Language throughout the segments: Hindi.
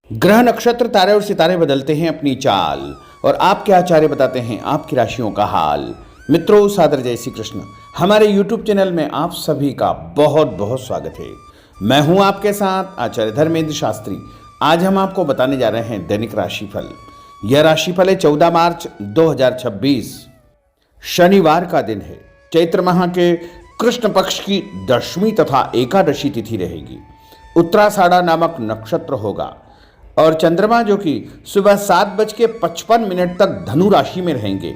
ग्रह नक्षत्र तारे और सितारे बदलते हैं अपनी चाल और आपके आचार्य बताते हैं आपकी राशियों का हाल। मित्रों, सादर जय श्री कृष्ण। हमारे YouTube चैनल में आप सभी का बहुत बहुत स्वागत है। मैं हूं आपके साथ आचार्य धर्मेंद्र शास्त्री। आज हम आपको बताने जा रहे हैं दैनिक राशिफल। यह राशिफल है 14 मार्च 2026, शनिवार का दिन है। चैत्र माह के कृष्ण पक्ष की दशमी तथा एकादशी तिथि रहेगी। उत्तराषाढ़ा नामक नक्षत्र होगा और चंद्रमा जो कि सुबह 7:55 तक धनु राशि में रहेंगे,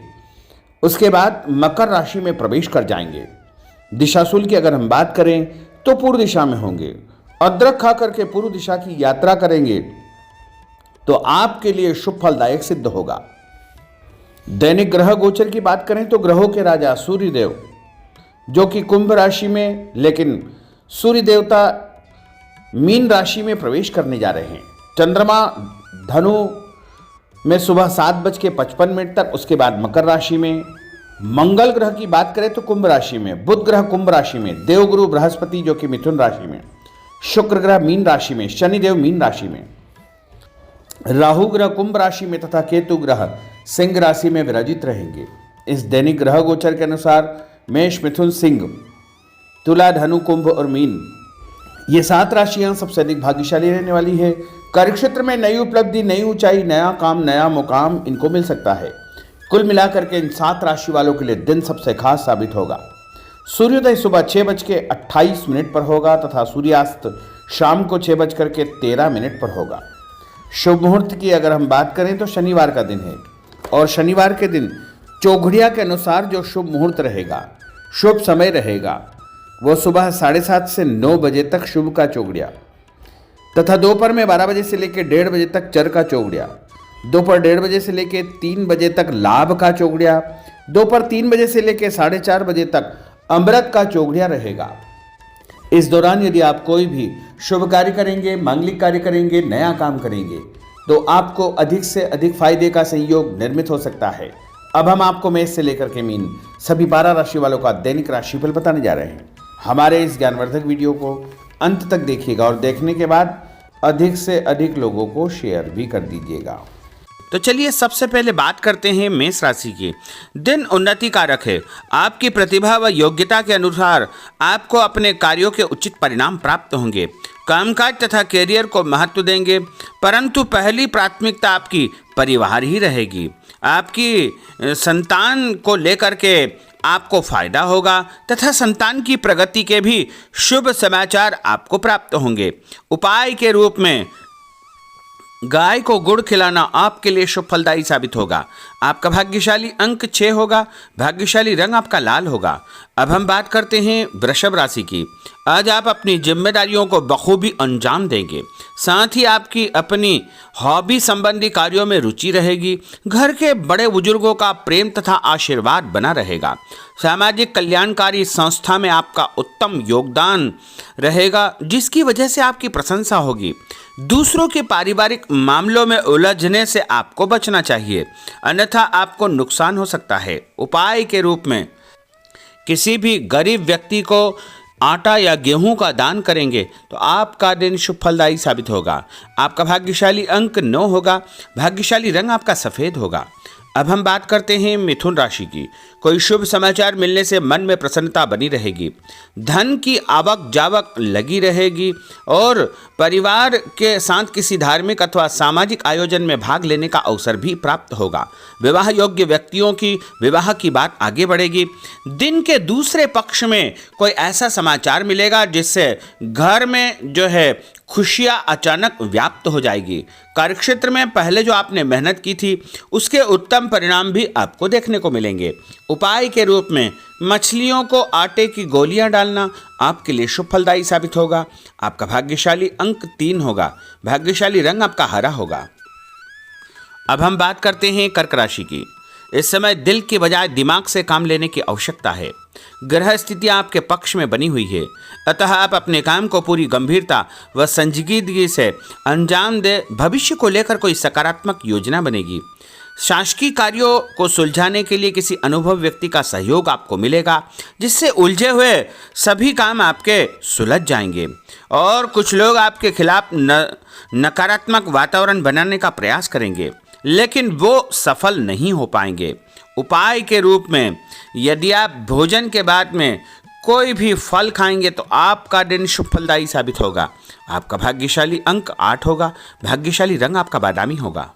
उसके बाद मकर राशि में प्रवेश कर जाएंगे। दिशाशूल की अगर हम बात करें तो पूर्व दिशा में होंगे। अदरक खा करके पूर्व दिशा की यात्रा करेंगे तो आपके लिए शुभ फलदायक सिद्ध होगा। दैनिक ग्रह गोचर की बात करें तो ग्रहों के राजा सूर्यदेव जो कि कुंभ राशि में, लेकिन सूर्य देवता मीन राशि में प्रवेश करने जा रहे हैं। चंद्रमा धनु में सुबह 7:55 तक, उसके बाद मकर राशि में। मंगल ग्रह की बात करें तो कुंभ राशि में, बुध ग्रह कुंभ राशि में, देवगुरु बृहस्पति जो कि मिथुन राशि में, शुक्र ग्रह मीन राशि में, शनिदेव मीन राशि में, राहु ग्रह कुंभ राशि में तथा केतु ग्रह सिंह राशि में विराजित रहेंगे। इस दैनिक ग्रह गोचर के अनुसार मेष, मिथुन, सिंह, तुला, धनु, कुंभ और मीन, ये 7 राशियां सबसे अधिक भाग्यशाली रहने वाली है। कार्यक्षेत्र में नई उपलब्धि, नई ऊंचाई, नया काम, नया मुकाम इनको मिल सकता है। कुल मिलाकर के इन 7 राशि वालों के लिए दिन सबसे खास साबित होगा। सूर्योदय सुबह 6:28 पर होगा तथा सूर्यास्त शाम को 6:13 पर होगा। शुभ मुहूर्त की अगर हम बात करें तो शनिवार का दिन है और शनिवार के दिन चौघड़िया के अनुसार जो शुभ मुहूर्त रहेगा, शुभ समय रहेगा, वो सुबह 7:30 से 9 बजे तक शुभ का चौघड़िया तथा दोपहर में 12 बजे से लेकर 1:30 बजे तक चर का चौघड़िया, दोपहर 1:30 बजे से लेकर 3 बजे तक लाभ का चौघड़िया, दोपहर 3 बजे से लेकर 4:30 बजे तक अमृत का चौघड़िया रहेगा। इस दौरान यदि आप कोई भी शुभ कार्य करेंगे, मांगलिक कार्य करेंगे, नया काम करेंगे तो आपको अधिक से अधिक फायदे का संयोग निर्मित हो सकता है। अब हम आपको मेष से लेकर के मीन सभी 12 राशि वालों का दैनिक राशिफल बताने जा रहे हैं। हमारे इस ज्ञानवर्धक वीडियो को अंत तक देखिएगा और देखने के बाद अधिक से अधिक लोगों को शेयर भी कर दीजिएगा। तो चलिए सबसे पहले बात करते हैं मेष राशि की। दिन उन्नति कारक है। आपकी प्रतिभा व योग्यता के अनुसार आपको अपने कार्यों के उचित परिणाम प्राप्त होंगे। कामकाज तथा कैरियर को महत्व देंगे, परंतु पहली प्राथमिकता आपकी परिवार ही रहेगी। आपकी संतान को लेकर के आपको फायदा होगा तथा संतान की प्रगति के भी शुभ समाचार आपको प्राप्त होंगे। उपाय के रूप में गाय को गुड़ खिलाना आपके लिए शुभ फलदायी साबित होगा। आपका भाग्यशाली अंक 6 होगा। भाग्यशाली रंग आपका लाल होगा। अब हम बात करते हैं वृषभ राशि की। आज आप अपनी जिम्मेदारियों को बखूबी अंजाम देंगे। साथ ही आपकी अपनी हॉबी संबंधी कार्यों में रुचि रहेगी। घर के बड़े बुजुर्गों का प्रेम तथा आशीर्वाद बना रहेगा। सामाजिक कल्याणकारी संस्था में आपका उत्तम योगदान रहेगा, जिसकी वजह से आपकी प्रशंसा होगी। दूसरों के पारिवारिक मामलों में उलझने से आपको बचना चाहिए, अन्यथा आपको नुकसान हो सकता है। उपाय के रूप में किसी भी गरीब व्यक्ति को आटा या गेहूं का दान करेंगे तो आपका दिन शुभ फलदायी साबित होगा। आपका भाग्यशाली अंक 9 होगा। भाग्यशाली रंग आपका सफ़ेद होगा। अब हम बात करते हैं मिथुन राशि की। कोई शुभ समाचार मिलने से मन में प्रसन्नता बनी रहेगी। धन की आवक जावक लगी रहेगी और परिवार के साथ किसी धार्मिक अथवा सामाजिक आयोजन में भाग लेने का अवसर भी प्राप्त होगा। विवाह योग्य व्यक्तियों की विवाह की बात आगे बढ़ेगी। दिन के दूसरे पक्ष में कोई ऐसा समाचार मिलेगा जिससे घर में जो है खुशियां अचानक व्याप्त हो जाएगी। कार्यक्षेत्र में पहले जो आपने मेहनत की थी उसके उत्तम परिणाम भी आपको देखने को मिलेंगे। उपाय के रूप में मछलियों को आटे की गोलियां डालना आपके लिए शुभ फलदायी साबित होगा। आपका भाग्यशाली अंक 3 होगा। भाग्यशाली रंग आपका हरा होगा। अब हम बात करते हैं कर्क राशि की। इस समय दिल के बजाय दिमाग से काम लेने की आवश्यकता है। ग्रह स्थितियां आपके पक्ष में बनी हुई है, अतः आप अपने काम को पूरी गंभीरता व संजीदगी से अंजाम दे। भविष्य को लेकर कोई सकारात्मक योजना बनेगी। शासकीय कार्यों को सुलझाने के लिए किसी अनुभव व्यक्ति का सहयोग आपको मिलेगा, जिससे उलझे हुए सभी काम आपके सुलझ जाएंगे। और कुछ लोग आपके खिलाफ नकारात्मक वातावरण बनाने का प्रयास करेंगे, लेकिन वो सफल नहीं हो पाएंगे। उपाय के रूप में यदि आप भोजन के बाद में कोई भी फल खाएंगे तो आपका दिन शुभ फलदायी साबित होगा। आपका भाग्यशाली अंक 8 होगा। भाग्यशाली रंग आपका बादामी होगा।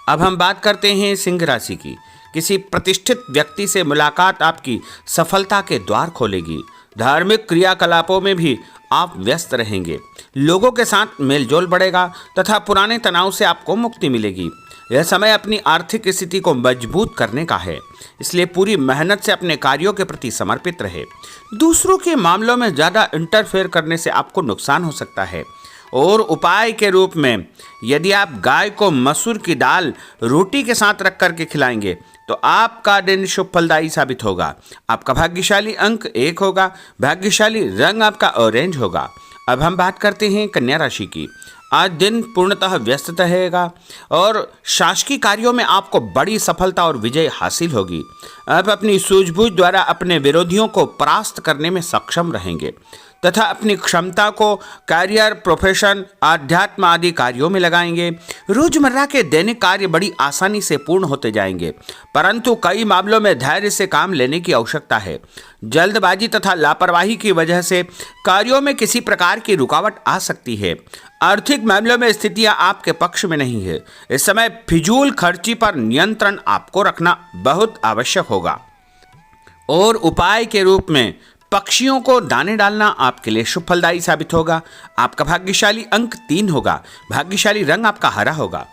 अब हम बात करते हैं सिंह राशि की। किसी प्रतिष्ठित व्यक्ति से मुलाकात आपकी सफलता के द्वार खोलेगी। धार्मिक क्रियाकलापों में भी आप व्यस्त रहेंगे। लोगों के साथ मेलजोल बढ़ेगा तथा पुराने तनाव से आपको मुक्ति मिलेगी। यह समय अपनी आर्थिक स्थिति को मजबूत करने का है, इसलिए पूरी मेहनत से अपने कार्यों के प्रति समर्पित रहे। दूसरों के मामलों में ज़्यादा इंटरफेयर करने से आपको नुकसान हो सकता है। और उपाय के रूप में यदि आप गाय को मसूर की दाल रोटी के साथ रख करके खिलाएंगे तो आपका दिन शुभ फलदायी साबित होगा। आपका भाग्यशाली अंक 1 होगा। भाग्यशाली रंग आपका ऑरेंज होगा। अब हम बात करते हैं कन्या राशि की। आज दिन पूर्णतः व्यस्त रहेगा और शासकीय कार्यों में आपको बड़ी सफलता और विजय हासिल होगी। आप अपनी सूझबूझ द्वारा अपने विरोधियों को परास्त करने में सक्षम रहेंगे तथा अपनी क्षमता को करियर, प्रोफेशन, आध्यात्म आदि कार्यों में लगाएंगे। रोजमर्रा के दैनिक कार्य बड़ी आसानी से पूर्ण होते जाएंगे, परंतु कई मामलों में धैर्य से काम लेने की आवश्यकता है। जल्दबाजी तथा लापरवाही की वजह से कार्यों में किसी प्रकार की रुकावट आ सकती है। आर्थिक मामलों में स्थितियां आपके पक्ष में नहीं है। इस समय फिजूल खर्ची पर नियंत्रण आपको रखना बहुत आवश्यक होगा। और उपाय के रूप में पक्षियों को दाने डालना आपके लिए शुभ फलदायी साबित होगा। आपका भाग्यशाली अंक 3 होगा। भाग्यशाली रंग आपका हरा होगा।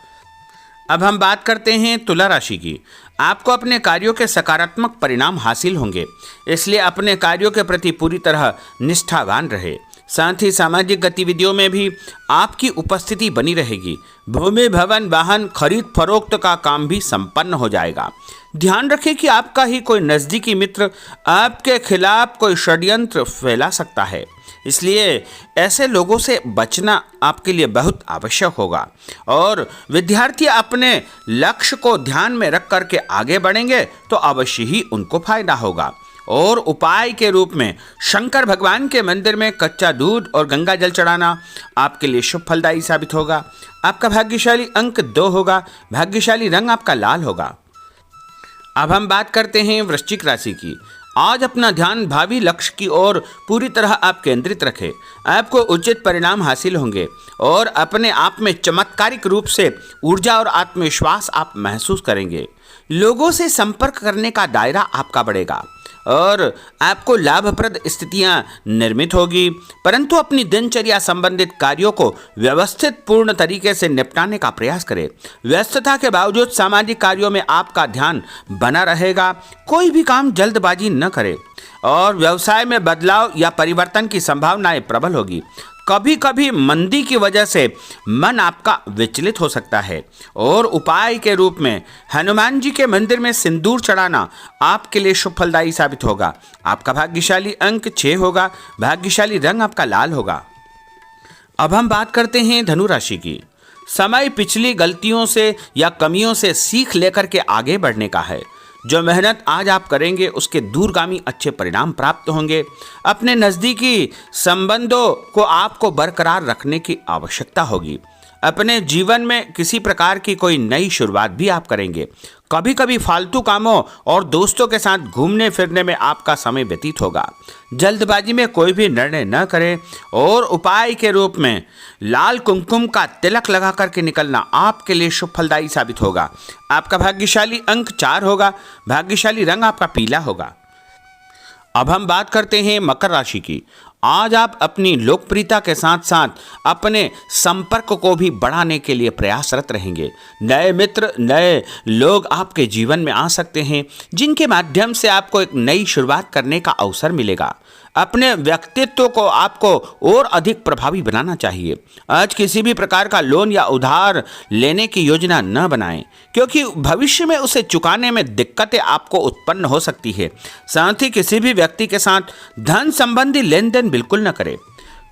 अब हम बात करते हैं तुला राशि की। आपको अपने कार्यों के सकारात्मक परिणाम हासिल होंगे, इसलिए अपने कार्यों के प्रति पूरी तरह निष्ठावान रहे। साथ ही सामाजिक गतिविधियों में भी आपकी उपस्थिति बनी रहेगी। भूमि, भवन, वाहन खरीद फरोख्त का काम भी संपन्न हो जाएगा। ध्यान रखें कि आपका ही कोई नज़दीकी मित्र आपके खिलाफ कोई षड्यंत्र फैला सकता है, इसलिए ऐसे लोगों से बचना आपके लिए बहुत आवश्यक होगा। और विद्यार्थी अपने लक्ष्य को ध्यान में रख करके आगे बढ़ेंगे तो अवश्य ही उनको फायदा होगा। और उपाय के रूप में शंकर भगवान के मंदिर में कच्चा दूध और गंगा जल चढ़ाना आपके लिए शुभ फलदायी साबित होगा। आपका भाग्यशाली अंक 2 होगा। भाग्यशाली रंग आपका लाल होगा। अब हम बात करते हैं वृश्चिक राशि की। आज अपना ध्यान भावी लक्ष्य की ओर पूरी तरह आप केंद्रित रखें। आपको उचित परिणाम हासिल होंगे और अपने आप में चमत्कारिक रूप से ऊर्जा और आत्मविश्वास आप महसूस करेंगे। लोगों से संपर्क करने का दायरा आपका बढ़ेगा और आपको लाभप्रद स्थितियां निर्मित होगी, परंतु अपनी दिनचर्या संबंधित कार्यों को व्यवस्थित पूर्ण तरीके से निपटाने का प्रयास करें। व्यस्तता के बावजूद सामाजिक कार्यों में आपका ध्यान बना रहेगा। कोई भी काम जल्दबाजी न करें और व्यवसाय में बदलाव या परिवर्तन की संभावनाएं प्रबल होगी। कभी कभी मंदी की वजह से मन आपका विचलित हो सकता है। और उपाय के रूप में हनुमान जी के मंदिर में सिंदूर चढ़ाना आपके लिए शुभ फलदायी साबित होगा। आपका भाग्यशाली अंक 6 होगा। भाग्यशाली रंग आपका लाल होगा। अब हम बात करते हैं धनु राशि की। समय पिछली गलतियों से या कमियों से सीख लेकर के आगे बढ़ने का है। जो मेहनत आज आप करेंगे उसके दूरगामी अच्छे परिणाम प्राप्त होंगे। अपने नज़दीकी संबंधों को आपको बरकरार रखने की आवश्यकता होगी। अपने जीवन में किसी प्रकार की कोई नई शुरुआत भी आप करेंगे। कभी कभी फालतू कामों और दोस्तों के साथ घूमने फिरने में आपका समय व्यतीत होगा। जल्दबाजी में कोई भी निर्णय न करें। और उपाय के रूप में लाल कुमकुम का तिलक लगा करके निकलना आपके लिए शुभ फलदायी साबित होगा। आपका भाग्यशाली अंक 4 होगा। भाग्यशाली रंग आपका पीला होगा। अब हम बात करते हैं मकर राशि की। आज आप अपनी लोकप्रियता के साथ साथ अपने संपर्क को भी बढ़ाने के लिए प्रयासरत रहेंगे। नए मित्र, नए लोग आपके जीवन में आ सकते हैं, जिनके माध्यम से आपको एक नई शुरुआत करने का अवसर मिलेगा। अपने व्यक्तित्व को आपको और अधिक प्रभावी बनाना चाहिए। आज किसी भी प्रकार का लोन या उधार लेने की योजना न बनाएं, क्योंकि भविष्य में उसे चुकाने में दिक्कतें आपको उत्पन्न हो सकती है। साथ ही किसी भी व्यक्ति के साथ धन संबंधी लेन देन बिल्कुल न करें।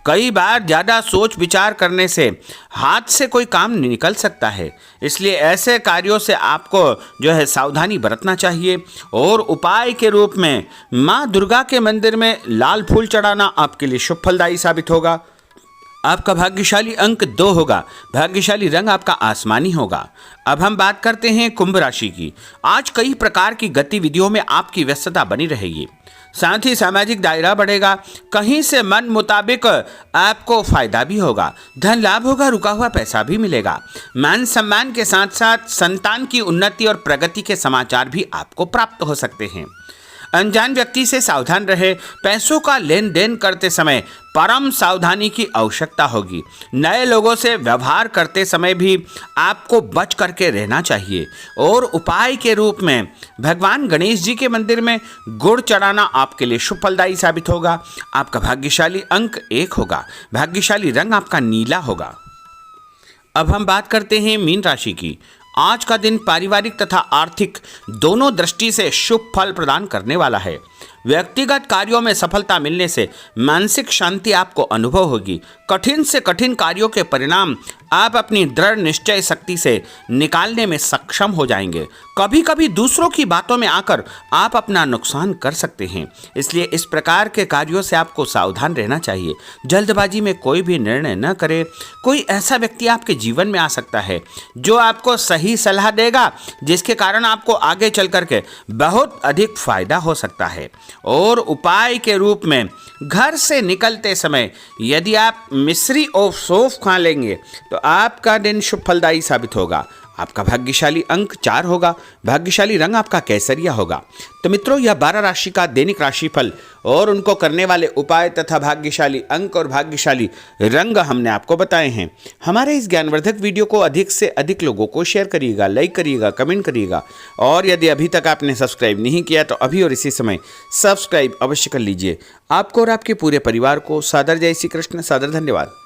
कई बार ज़्यादा सोच विचार करने से हाथ से कोई काम नहीं निकल सकता है, इसलिए ऐसे कार्यों से आपको जो है सावधानी बरतना चाहिए। और उपाय के रूप में माँ दुर्गा के मंदिर में लाल फूल चढ़ाना आपके लिए शुभ फलदायी साबित होगा। आपका भाग्यशाली अंक 2 होगा। भाग्यशाली रंग आपका आसमानी होगा। अब हम बात करते हैं कुंभ राशि की। आज कई प्रकार की गतिविधियों में आपकी व्यस्तता बनी रहेगी, साथ ही सामाजिक दायरा बढ़ेगा। कहीं से मन मुताबिक आपको फायदा भी होगा, धन लाभ होगा, रुका हुआ पैसा भी मिलेगा। मान सम्मान के साथ साथ संतान की उन्नति और प्रगति के समाचार भी आपको प्राप्त हो सकते हैं। अनजान व्यक्ति से सावधान रहे। पैसों का लेन देन करते समय परम सावधानी की आवश्यकता होगी। नए लोगों से व्यवहार करते समय भी आपको बच करके रहना चाहिए। और उपाय के रूप में भगवान गणेश जी के मंदिर में गुड़ चढ़ाना आपके लिए शुभ फलदायी साबित होगा। आपका भाग्यशाली अंक 1 होगा। भाग्यशाली रंग आपका नीला होगा। अब हम बात करते हैं मीन राशि की। आज का दिन पारिवारिक तथा आर्थिक दोनों दृष्टि से शुभ फल प्रदान करने वाला है। व्यक्तिगत कार्यों में सफलता मिलने से मानसिक शांति आपको अनुभव होगी। कठिन से कठिन कार्यों के परिणाम आप अपनी दृढ़ निश्चय शक्ति से निकालने में सक्षम हो जाएंगे। कभी कभी दूसरों की बातों में आकर आप अपना नुकसान कर सकते हैं, इसलिए इस प्रकार के कार्यों से आपको सावधान रहना चाहिए। जल्दबाजी में कोई भी निर्णय न करें। कोई ऐसा व्यक्ति आपके जीवन में आ सकता है जो आपको सही सलाह देगा, जिसके कारण आपको आगे चल करके बहुत अधिक फायदा हो सकता है। और उपाय के रूप में घर से निकलते समय यदि आप मिश्री और सौंफ खा लेंगे तो आपका दिन शुभ फलदायी साबित होगा। आपका भाग्यशाली अंक 4 होगा। भाग्यशाली रंग आपका केसरिया होगा। तो मित्रों, यह 12 राशि का दैनिक राशिफल और उनको करने वाले उपाय तथा भाग्यशाली अंक और भाग्यशाली रंग हमने आपको बताए हैं। हमारे इस ज्ञानवर्धक वीडियो को अधिक से अधिक लोगों को शेयर करिएगा, लाइक करिएगा, कमेंट करिएगा। और यदि अभी तक आपने सब्सक्राइब नहीं किया तो अभी और इसी समय सब्सक्राइब अवश्य कर लीजिए। आपको और आपके पूरे परिवार को सादर जय श्री कृष्ण, सादर धन्यवाद।